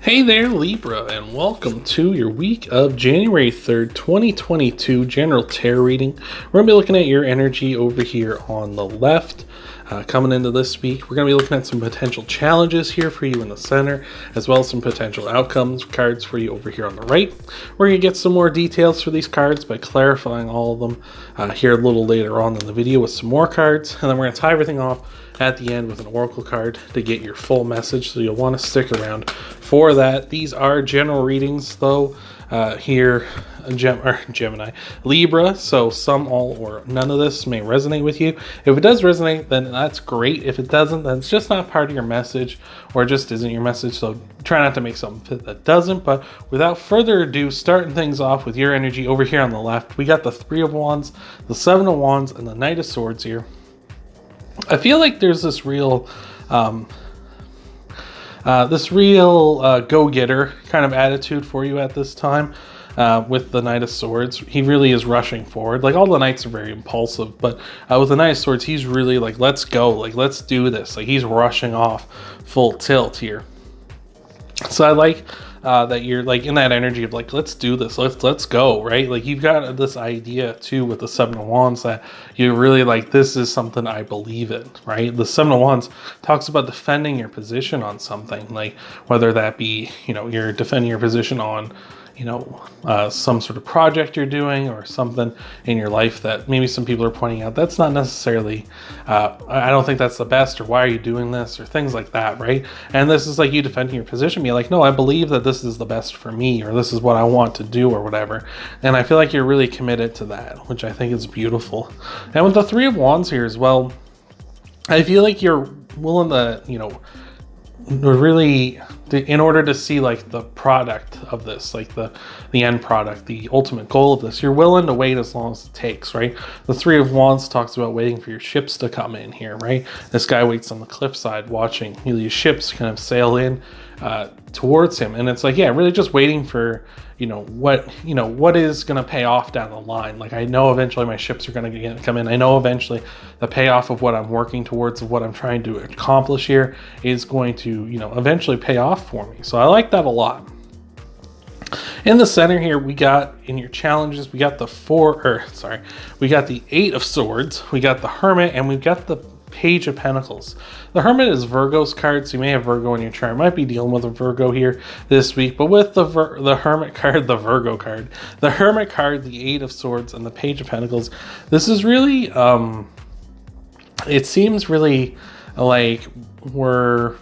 Hey there, Libra, and welcome to your week of January 3rd, 2022 General Tarot reading. We're going to be looking at your energy over here on the left. Coming into this week, we're going to be looking at some potential challenges here for you in the center, as well as some potential outcomes cards for you over here on the right. We're going to get some more details for these cards by clarifying all of them here a little later on in the video with some more cards, and then we're going to tie everything off at the end with an oracle card to get your full message, so you'll want to stick around for that. These are general readings though, here Gemini, Libra, so some, all, or none of this may resonate with you. If it does resonate, then that's great. If it doesn't, then it's just not part of your message, or it just isn't your message, so try not to make something fit that doesn't. But without further ado, starting things off with your energy over here on the left, we got the Three of Wands, the Seven of Wands, and the Knight of Swords here. I feel like there's this real go-getter kind of attitude for you at this time with the Knight of Swords. He really is rushing forward. Like, all the Knights are very impulsive, but with the Knight of Swords, he's really like, let's go, like, let's do this. Like, he's rushing off full tilt here. So I like that you're like in that energy of like, let's do this, let's go, right? Like, you've got this idea too with the Seven of Wands that you're really like, this is something I believe in, right? The Seven of Wands talks about defending your position on something, like whether that be, you're defending your position on some sort of project you're doing, or something in your life that maybe some people are pointing out that's not necessarily, I don't think that's the best, or why are you doing this, or things like that, right? And this is like you defending your position, being like, no, I believe that this is the best for me, or this is what I want to do, or whatever. And I feel like you're really committed to that, which I think is beautiful. And with the Three of Wands here as well, I feel like you're willing to, really, in order to see like the product of this, like the end product, the ultimate goal of this, you're willing to wait as long as it takes, right? The Three of Wands talks about waiting for your ships to come in here, right? This guy waits on the cliffside watching these ships kind of sail in towards him, and it's like, yeah, really just waiting for what is going to pay off down the line. Like, I know eventually my ships are going to come in. I know eventually the payoff of what I'm working towards, of what I'm trying to accomplish here, is going to eventually pay off for me. So I like that a lot. In the center here, we got, in your challenges, we got we got the Eight of Swords, we got the Hermit, and we've got the Page of Pentacles. The Hermit is Virgo's card, so you may have Virgo in your chart. Might be dealing with a Virgo here this week, but with the Hermit card, the Virgo card, the Hermit card, the Eight of Swords, and the Page of Pentacles, this is really, it seems really like we're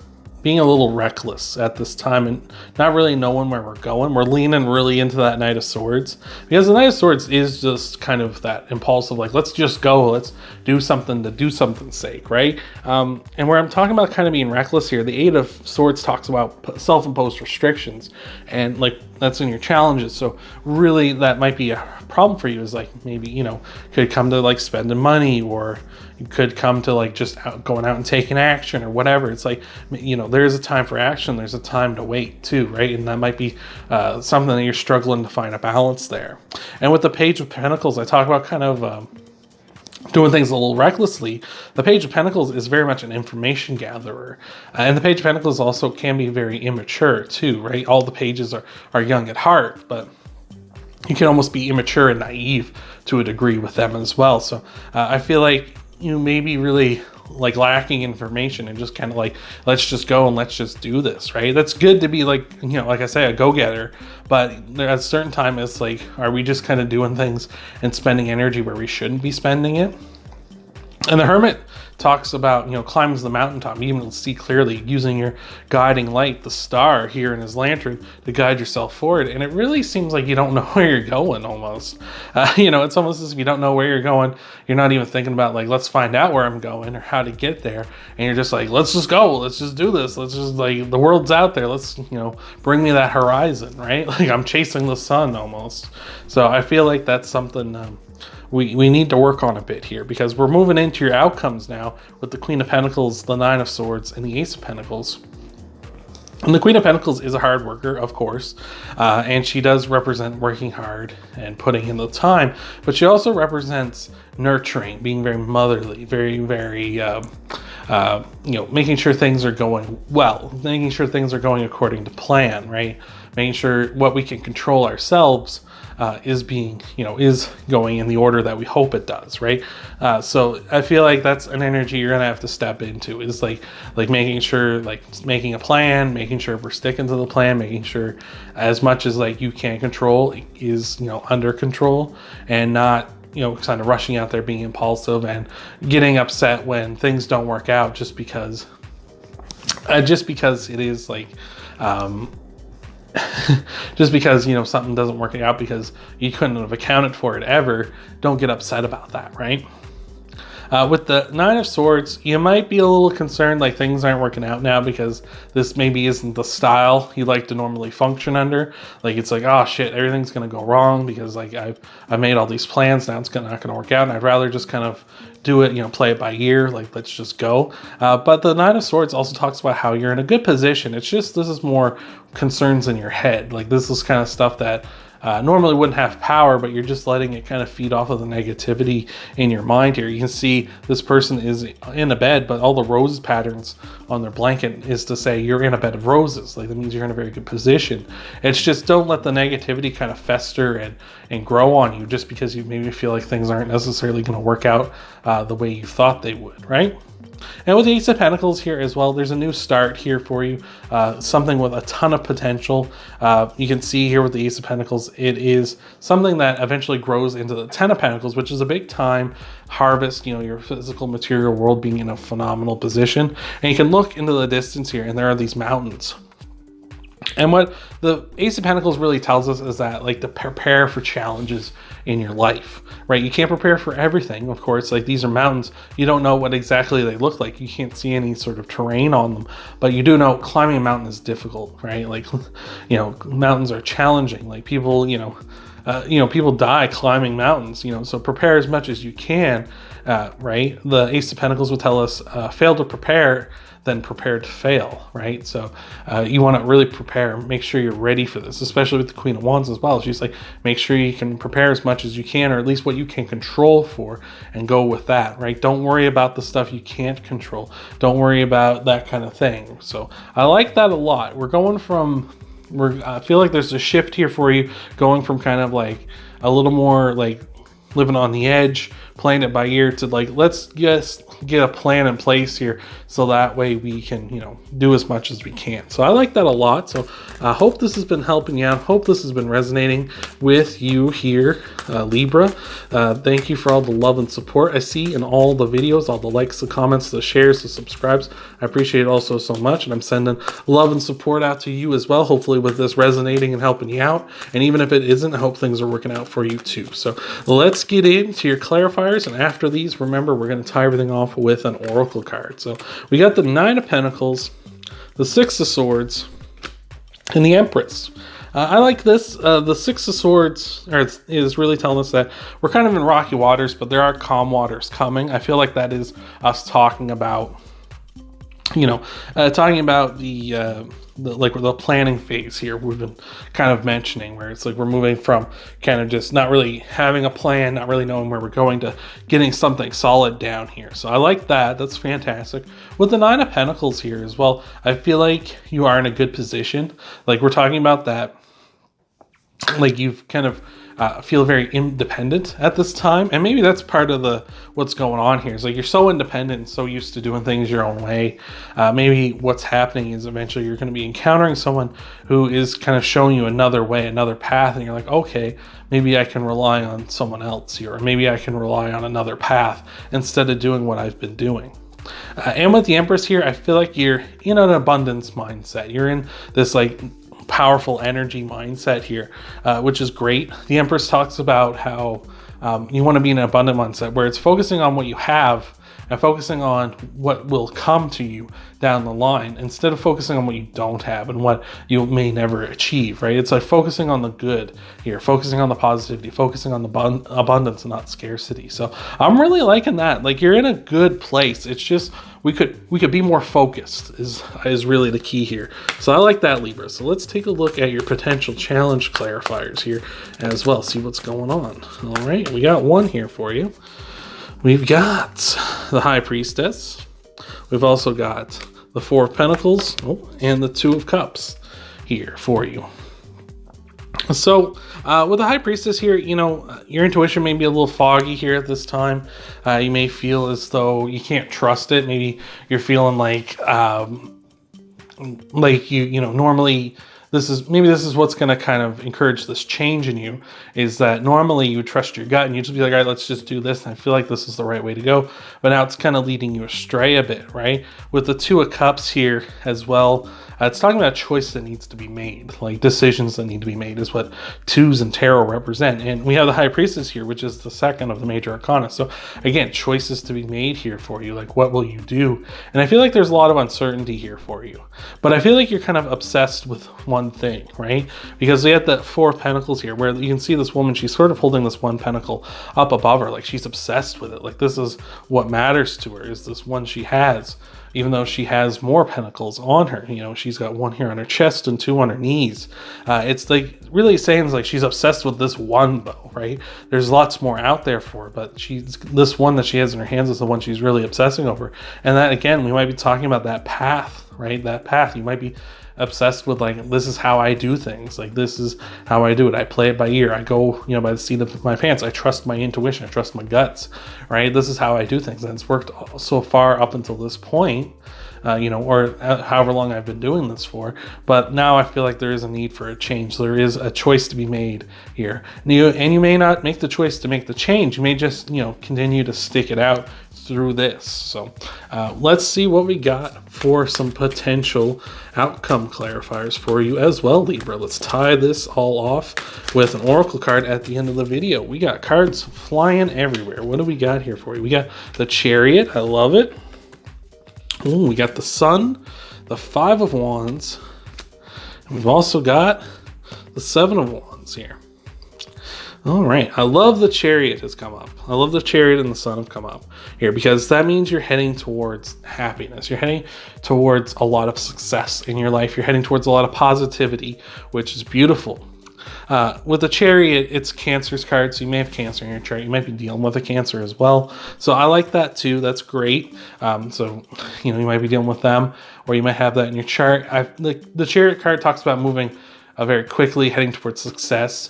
being a little reckless at this time and not really knowing where we're going. We're leaning really into that Knight of Swords, because the Knight of Swords is just kind of that impulsive, like, let's just go, let's do something to do something's sake, right? And where I'm talking about kind of being reckless here, the Eight of Swords talks about self-imposed restrictions, and like, that's in your challenges. So really that might be a problem for you, is like, maybe could come to like spending money, or you could come to like just going out and taking action, or whatever. It's like, there's a time for action, there's a time to wait too, right? And that might be something that you're struggling to find a balance there. And with the Page of Pentacles, I talk about kind of doing things a little recklessly. The Page of Pentacles is very much an information gatherer, and the Page of Pentacles also can be very immature too, right? All the pages are young at heart, but you can almost be immature and naive to a degree with them as well. So I feel like you may be really like lacking information, and just kind of like, let's just go and let's just do this, right? That's good to be like, like I say, a go-getter, but at a certain time it's like, are we just kind of doing things and spending energy where we shouldn't be spending it? And the Hermit talks about, climbs the mountaintop, being able to see clearly, using your guiding light, the star here in his lantern, to guide yourself forward. And it really seems like you don't know where you're going almost. It's almost as if you don't know where you're going. You're not even thinking about like, let's find out where I'm going or how to get there. And you're just like, let's just go. Let's just do this. Let's just, like, the world's out there. Let's, bring me that horizon, right? Like, I'm chasing the sun almost. So I feel like that's something we need to work on a bit here, because we're moving into your outcomes now with the Queen of Pentacles, the Nine of Swords, and the Ace of Pentacles. And the Queen of Pentacles is a hard worker, of course, and she does represent working hard and putting in the time, but she also represents nurturing, being very motherly, very, very you know, making sure things are going well, making sure things are going according to plan, right? Making sure what we can control ourselves is being, you know, is going in the order that we hope it does, right? So I feel like that's an energy you're gonna have to step into, is like making sure, like making a plan, making sure we're sticking to the plan, making sure as much as like you can control is, you know, under control, and not, you know, kind of rushing out there, being impulsive and getting upset when things don't work out just because it is like, just because, you know, something doesn't work out because you couldn't have accounted for it ever. Don't get upset about that, right? With the Nine of Swords, you might be a little concerned like things aren't working out now because this maybe isn't the style you like to normally function under. Like it's like, oh shit, everything's gonna go wrong because like I've made all these plans, now it's not gonna work out, and I'd rather just kind of do it, you know, play it by ear, like let's just go. But the Nine of Swords also talks about how you're in a good position. It's just, this is more concerns in your head. Like this is kind of stuff that normally wouldn't have power, but you're just letting it kind of feed off of the negativity in your mind here. You can see this person is in a bed, but all the rose patterns on their blanket is to say you're in a bed of roses. Like that means you're in a very good position. It's just, don't let the negativity kind of fester and grow on you just because you maybe feel like things aren't necessarily going to work out the way you thought they would, right? And with the Ace of Pentacles here as well, there's a new start here for you, something with a ton of potential. You can see here with the Ace of Pentacles, it is something that eventually grows into the Ten of Pentacles, which is a big time harvest, you know, your physical material world being in a phenomenal position. And you can look into the distance here and there are these mountains. And what the Ace of Pentacles really tells us is that, like, to prepare for challenges in your life, right? You can't prepare for everything, of course. Like, these are mountains. You don't know what exactly they look like. You can't see any sort of terrain on them, but you do know climbing a mountain is difficult, right? Like, you know, mountains are challenging. Like, people, people die climbing mountains, you know, so prepare as much as you can, right? The Ace of Pentacles will tell us, fail to prepare, then prepare to fail, right? So you want to really prepare, make sure you're ready for this, especially with the Queen of Wands as well. She's like, make sure you can prepare as much as you can, or at least what you can control for, and go with that, right? Don't worry about the stuff you can't control. Don't worry about that kind of thing. So I like that a lot. I feel like there's a shift here for you, going from kind of like a little more like living on the edge, playing it by ear, to like, let's just get a plan in place here so that way we can, you know, do as much as we can. So I like that a lot. So I hope this has been helping you out. Hope this has been resonating with you here, Libra. Thank you for all the love and support I see in all the videos, all the likes, the comments, the shares, the subscribes. I appreciate it also so much, and I'm sending love and support out to you as well, hopefully with this resonating and helping you out. And even if it isn't, I hope things are working out for you too. So let's get into your clarifiers, and after these, remember, we're going to tie everything off with an oracle card. So we got the Nine of Pentacles, the Six of Swords, and the Empress. I like this. The Six of Swords is really telling us that we're kind of in rocky waters, but there are calm waters coming. I feel like that is us talking about, talking about the planning phase here we've been kind of mentioning, where it's like we're moving from kind of just not really having a plan, not really knowing where we're going, to getting something solid down here. So I like that. That's fantastic. With the Nine of Pentacles here as well, I feel like you are in a good position. Like, we're talking about that, like, you've kind of feel very independent at this time, and maybe that's part of what's going on here. Is like, you're so independent and so used to doing things your own way. Maybe what's happening is eventually you're going to be encountering someone who is kind of showing you another way, another path, and you're like, okay, maybe I can rely on someone else here, or maybe I can rely on another path instead of doing what I've been doing. And with the Empress here, I feel like you're in an abundance mindset. You're in this like powerful energy mindset here, which is great. The Empress talks about how you want to be in an abundant mindset where it's focusing on what you have and focusing on what will come to you down the line, instead of focusing on what you don't have and what you may never achieve, right? It's like focusing on the good here, focusing on the positivity, focusing on the abundance and not scarcity. So I'm really liking that. Like, you're in a good place. It's just we could be more focused is really the key here. So I like that, Libra. So let's take a look at your potential challenge clarifiers here as well, see what's going on. All right, we got one here for you. We've got the High Priestess, we've also got the Four of Pentacles and the Two of Cups here for you. So with the High Priestess here, you know, your intuition may be a little foggy here at this time. You may feel as though you can't trust it. Maybe you're feeling like you know, normally this is what's going to kind of encourage this change in you, is that normally you would trust your gut and you'd just be like, all right, let's just do this. And I feel like this is the right way to go. But now it's kind of leading you astray a bit, right? With the Two of Cups here as well, it's talking about a choice that needs to be made, like decisions that need to be made is what twos and tarot represent. And we have the High Priestess here, which is the second of the major arcana. So again, choices to be made here for you. Like, what will you do? And I feel like there's a lot of uncertainty here for you. But I feel like you're kind of obsessed with one thing, right? Because we have the Four of Pentacles here, where you can see this woman, she's sort of holding this one pentacle up above her. Like, she's obsessed with it. Like, this is what matters to her, is this one she has. Even though she has more pentacles on her, you know, she's got one here on her chest and two on her knees. It's like really saying like she's obsessed with this one though, right? There's lots more out there for her, but this one that she has in her hands is the one she's really obsessing over. And that, again, we might be talking about that path, right? That path. You might be obsessed with like, this is how I do things. Like, this is how I do it. I play it by ear. I go, you know, by the seat of my pants. I trust my intuition. I trust my guts, right? This is how I do things. And it's worked so far up until this point, you know, or however long I've been doing this for. But now I feel like there is a need for a change. There is a choice to be made here. And you may not make the choice to make the change. You may just, you know, continue to stick it out through this. So let's see what we got for some potential outcome clarifiers for you as well, Libra. Let's tie this all off with an oracle card at the end of the video. We got cards flying everywhere. What do we got here for you? We got the Chariot. I love it. Ooh, we got the Sun, the Five of Wands, and we've also got the Seven of Wands here. All right, I love the Chariot has come up. I love the Chariot and the Sun have come up here, because that means you're heading towards happiness. You're heading towards a lot of success in your life. You're heading towards a lot of positivity, which is beautiful. With the Chariot, it's Cancer's card, so you may have Cancer in your chart. You might be dealing with a Cancer as well. So I like that too. That's great. So, you know, you might be dealing with them, or you might have that in your chart. The Chariot card talks about moving very quickly, heading towards success,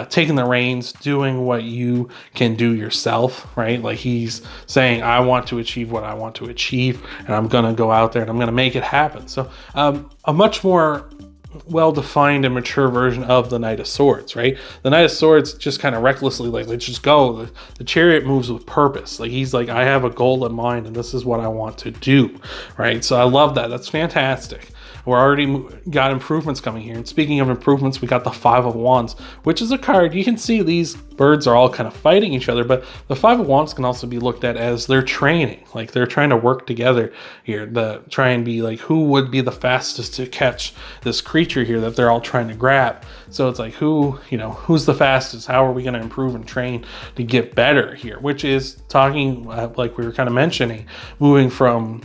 taking the reins, doing what you can do yourself, right? Like, he's saying, I want to achieve what I want to achieve, and I'm going to go out there and I'm going to make it happen. So a much more well-defined and mature version of the Knight of Swords, right? The Knight of Swords just kind of recklessly, like, let's just go. The Chariot moves with purpose. Like, he's like, I have a goal in mind and this is what I want to do, right? So I love that. That's fantastic. We're already got improvements coming here. And speaking of improvements, we got the Five of Wands, which is a card. You can see these birds are all kind of fighting each other, but the Five of Wands can also be looked at as they're training. Like, they're trying to work together here to try and be like, who would be the fastest to catch this creature here that they're all trying to grab. So it's like, who's the fastest? How are we going to improve and train to get better here? Which is talking, like we were kind of mentioning, moving from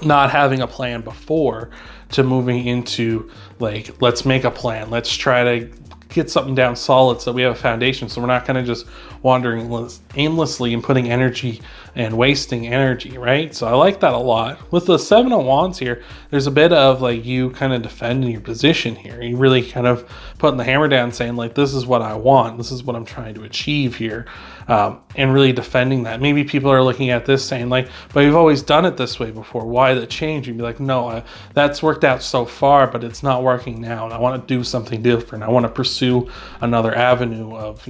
not having a plan before to moving into, like, let's make a plan. Let's try to get something down solid so we have a foundation, so we're not kind of just wandering aimlessly and putting energy and wasting energy, right? So I like that a lot. With the Seven of Wands here, there's a bit of like you kind of defending your position here. You really kind of putting the hammer down, saying like, this is what I want, this is what I'm trying to achieve here, and really defending that. Maybe people are looking at this saying like, but you've always done it this way before, why the change? You'd be like, no, that's worked out so far, but it's not working now, and I want to do something different. I want to pursue another avenue of,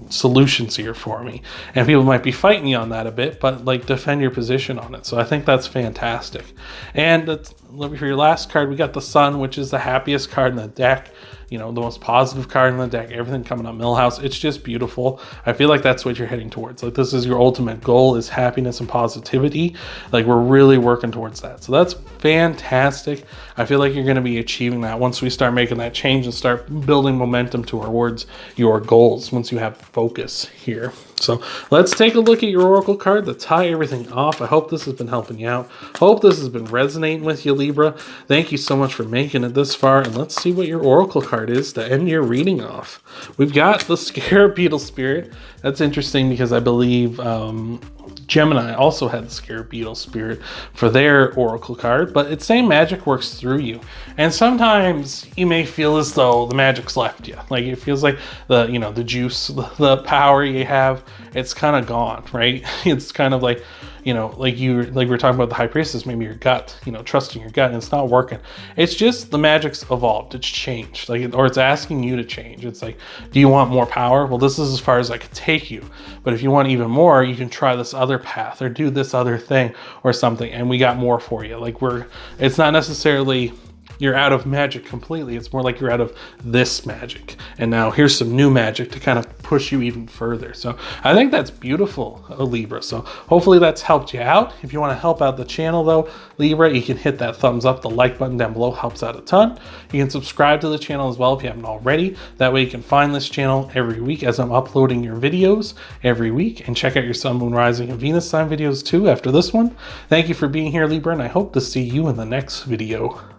solutions here for me. And people might be fighting you on that a bit, but like, defend your position on it. So I think that's fantastic. And for your last card, we got the Sun, which is the happiest card in the deck. The most positive card in the deck, everything coming up Millhouse. It's just beautiful. I feel like that's what you're heading towards. Like, this is your ultimate goal, is happiness and positivity. Like, we're really working towards that. So that's fantastic. I feel like you're going to be achieving that once we start making that change and start building momentum towards your goals, once you have focus here. So let's take a look at your Oracle card to tie everything off. I hope this has been helping you out. Hope this has been resonating with you, Libra. Thank you so much for making it this far. And let's see what your Oracle card is to end your reading off. We've got the Scarab Beetle Spirit. That's interesting because I believe Gemini also had the scarab beetle spirit for their oracle card, but it's saying magic works through you. And sometimes you may feel as though the magic's left you. Like it feels like the, you know, the juice, the power you have, it's kind of gone, right? It's kind of like, you know, like we were talking about the high priestess, maybe your gut, you know, trusting your gut, and it's not working. It's just the magic's evolved, it's changed, like, or it's asking you to change. It's like, do you want more power? Well, this is as far as I could take you. But if you want even more, you can try this other path or do this other thing or something, and we got more for you. Like it's not necessarily you're out of magic completely. It's more like you're out of this magic. And now here's some new magic to kind of push you even further. So I think that's beautiful, Libra. So hopefully that's helped you out. If you want to help out the channel though, Libra, you can hit that thumbs up. The like button down below helps out a ton. You can subscribe to the channel as well if you haven't already. That way you can find this channel every week as I'm uploading your videos every week. And check out your Sun, Moon, Rising, and Venus sign videos too after this one. Thank you for being here, Libra, and I hope to see you in the next video.